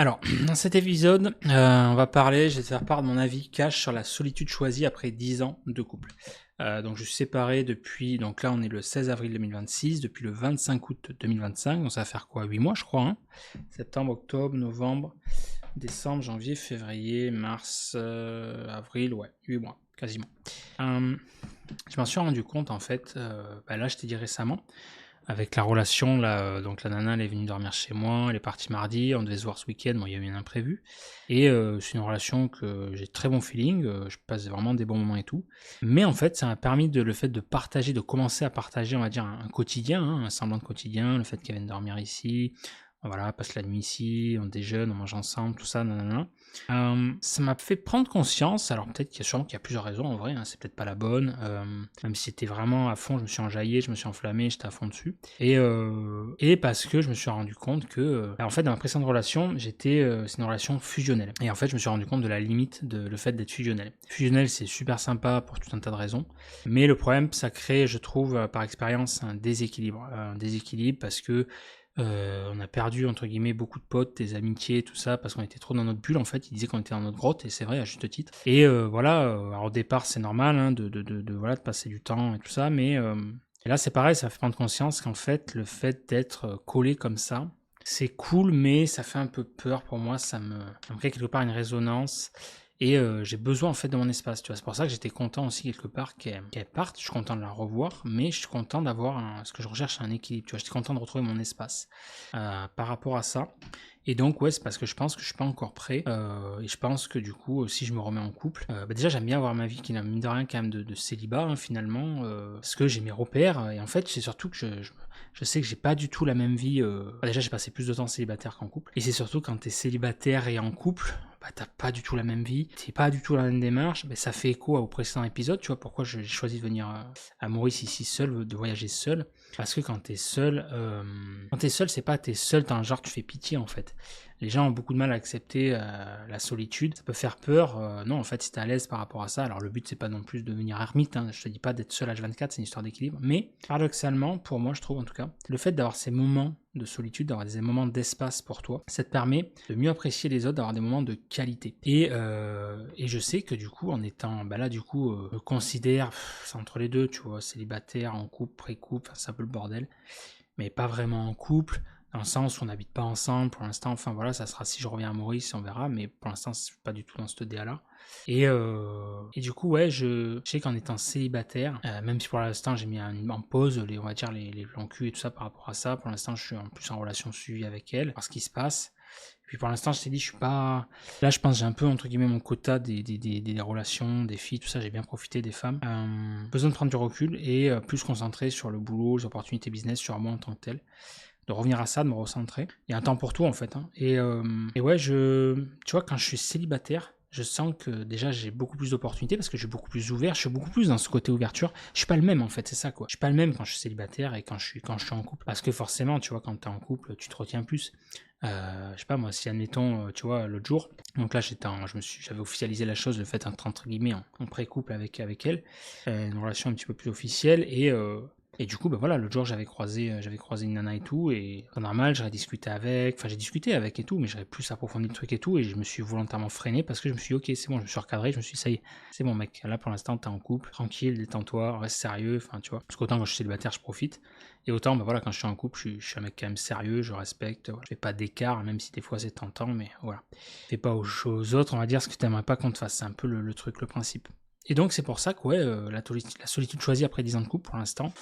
Alors, dans cet épisode, je vais te faire part de mon avis cash sur la solitude choisie après 10 ans de couple. Donc je suis séparé depuis, donc là on est le 16 avril 2026, depuis le 25 août 2025, donc ça va faire quoi, 8 mois je crois, hein. Septembre, octobre, novembre, décembre, janvier, février, mars, avril, ouais, 8 mois, quasiment. Je m'en suis rendu compte en fait, là je t'ai dit récemment, avec la relation, là, donc la nana, elle est venue dormir chez moi, elle est partie mardi, on devait se voir ce week-end, bon, il y a eu un imprévu. Et c'est une relation que j'ai très bon feeling, je passe vraiment des bons moments et tout. Mais en fait, ça m'a permis le fait de partager, de commencer à partager, on va dire, un quotidien, hein, un semblant de quotidien, le fait qu'elle vienne dormir ici, voilà, passe la nuit ici, on déjeune, on mange ensemble, tout ça, nanana. Ça m'a fait prendre conscience, alors peut-être qu'il y a plusieurs raisons en vrai, hein, c'est peut-être pas la bonne, même si c'était vraiment à fond, je me suis enjaillé, je me suis enflammé, j'étais à fond dessus. Et parce que je me suis rendu compte que, en fait, dans ma précédente relation, c'est une relation fusionnelle. Et en fait, je me suis rendu compte de la limite de le fait d'être fusionnel. Fusionnel, c'est super sympa pour tout un tas de raisons, mais le problème, ça crée, je trouve, par expérience, un déséquilibre. Un déséquilibre parce que on a perdu entre guillemets beaucoup de potes, des amitiés, tout ça, parce qu'on était trop dans notre bulle en fait. Ils disaient qu'on était dans notre grotte et c'est vrai à juste titre. Et voilà, alors au départ c'est normal hein, voilà, de passer du temps et tout ça, mais et là c'est pareil, ça fait prendre conscience qu'en fait le fait d'être collé comme ça, c'est cool, mais ça fait un peu peur pour moi, ça me crée quelque part une résonance. Et j'ai besoin en fait de mon espace, tu vois. C'est pour ça que j'étais content aussi quelque part qu'elle parte. Je suis content de la revoir, mais je suis content ce que je recherche, c'est un équilibre, tu vois. J'étais content de retrouver mon espace par rapport à ça. Et donc ouais, c'est parce que je pense que je suis pas encore prêt. Et je pense que du coup, si je me remets en couple, déjà j'aime bien avoir ma vie qui n'a mine de rien quand même de célibat hein, finalement, parce que j'ai mes repères. Et en fait, c'est surtout que je sais que j'ai pas du tout la même vie. Déjà, j'ai passé plus de temps célibataire qu'en couple. Et c'est surtout quand t'es célibataire et en couple, t'as pas du tout la même vie, t'es pas du tout la même démarche. Ça fait écho au précédent épisode, tu vois, pourquoi j'ai choisi de venir à Maurice ici seul, de voyager seul. Parce que quand t'es seul, c'est pas t'es seul, t'as un genre, tu fais pitié en fait. Les gens ont beaucoup de mal à accepter la solitude. Ça peut faire peur. Non, en fait, si t'es à l'aise par rapport à ça, alors le but c'est pas non plus de devenir ermite. Hein, je te dis pas d'être seul H24, c'est une histoire d'équilibre. Mais paradoxalement, pour moi, je trouve en tout cas, le fait d'avoir ces moments de solitude, d'avoir des moments d'espace pour toi, ça te permet de mieux apprécier les autres, d'avoir des moments de qualité. Et je sais que du coup, en étant, là du coup, je me considère, c'est entre les deux, tu vois, célibataire, en couple, pré-couple, c'est un peu le bordel, mais pas vraiment en couple, dans le sens où on n'habite pas ensemble pour l'instant, enfin voilà, ça sera si je reviens à Maurice, on verra, mais pour l'instant, c'est pas du tout dans ce DA-là. Et du coup, ouais, je sais qu'en étant célibataire, même si pour l'instant j'ai mis en pause on va dire les plans cul et tout ça par rapport à ça, pour l'instant je suis en plus en relation suivie avec elle, voir ce qui se passe. Et puis pour l'instant, je t'ai dit, je suis pas. Là, je pense que j'ai un peu, entre guillemets, mon quota des relations, des filles, tout ça, j'ai bien profité des femmes. Besoin de prendre du recul et plus concentrer sur le boulot, les opportunités business, sur moi en tant que tel. De revenir à ça, de me recentrer. Il y a un temps pour tout en fait. Hein. Et ouais, tu vois, quand je suis célibataire, je sens que déjà j'ai beaucoup plus d'opportunités parce que je suis beaucoup plus ouvert, je suis beaucoup plus dans ce côté ouverture. Je suis pas le même en fait, c'est ça quoi. Je suis pas le même quand je suis célibataire et quand je suis en couple. Parce que forcément, tu vois, quand t'es en couple, tu te retiens plus. Je sais pas moi, si admettons, tu vois, l'autre jour, donc là j'avais officialisé la chose, le fait d'être entre guillemets en pré-couple avec elle, une relation un petit peu plus officielle et du coup, voilà, l'autre jour, j'avais croisé une nana et tout, et c'est normal, j'ai discuté avec et tout, mais j'avais plus approfondi le truc et tout, et je me suis volontairement freiné parce que je me suis dit, ok, c'est bon, je me suis recadré, je me suis dit, ça y est, c'est bon, mec, là pour l'instant, t'es en couple, tranquille, détends-toi, reste sérieux, enfin, tu vois, parce qu'autant quand je suis célibataire, je profite, et autant, voilà, quand je suis en couple, je suis un mec quand même sérieux, je respecte, voilà, je fais pas d'écart, même si des fois c'est tentant, mais voilà. Fais pas aux autres, on va dire, ce que t'aimerais pas qu'on te fasse, c'est un peu le truc, le principe. Et donc c'est pour ça que ouais, la solitude choisie après 10 ans de couple pour l'instant,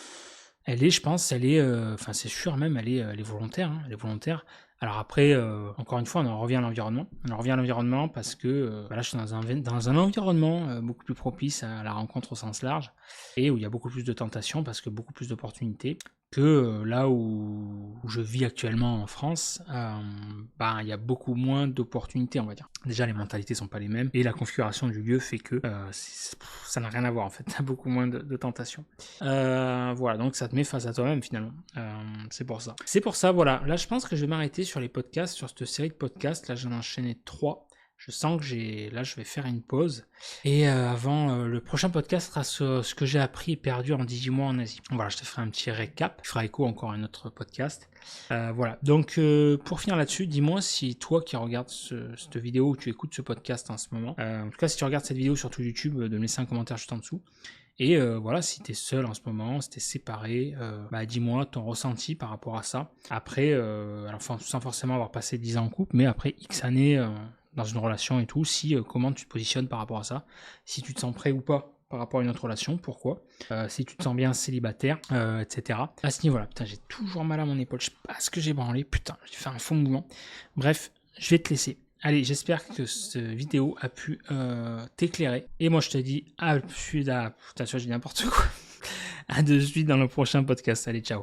je pense, c'est sûr même, elle est volontaire, hein, elle est volontaire. Alors après, encore une fois, on en revient à l'environnement. On en revient à l'environnement parce que là, je suis dans un environnement beaucoup plus propice à la rencontre au sens large et où il y a beaucoup plus de tentations parce que beaucoup plus d'opportunités que là où je vis actuellement en France, il y a beaucoup moins d'opportunités, on va dire. Déjà, les mentalités sont pas les mêmes et la configuration du lieu fait que ça n'a rien à voir en fait. T'as beaucoup moins de tentations. Voilà, donc ça te met face à toi-même finalement. C'est pour ça. C'est pour ça, voilà. Là, je pense que je vais m'arrêter sur les podcasts, sur cette série de podcasts. Là, j'en ai enchaîné 3. Je sens que je vais faire une pause. Et avant, le prochain podcast sera sur ce que j'ai appris et perdu en 18 mois en Asie. Voilà, je te ferai un petit récap. Je ferai écho encore à un autre podcast. Voilà. Donc, pour finir là-dessus, dis-moi si toi qui regardes cette vidéo ou tu écoutes ce podcast en ce moment, en tout cas, si tu regardes cette vidéo sur tout YouTube, de me laisser un commentaire juste en dessous. Et voilà, si t'es seul en ce moment, si t'es séparé, dis-moi ton ressenti par rapport à ça. Après, alors sans forcément avoir passé 10 ans en couple, mais après X années dans une relation et tout, comment tu te positionnes par rapport à ça, si tu te sens prêt ou pas par rapport à une autre relation, pourquoi, si tu te sens bien célibataire, etc. À ce niveau-là, putain, j'ai toujours mal à mon épaule, je sais pas ce que j'ai branlé, putain, j'ai fait un faux mouvement. Bref, je vais te laisser. Allez, j'espère que cette vidéo a pu t'éclairer. Et moi, je te dis putain, j'ai dit n'importe quoi. À de suite dans le prochain podcast. Allez, ciao.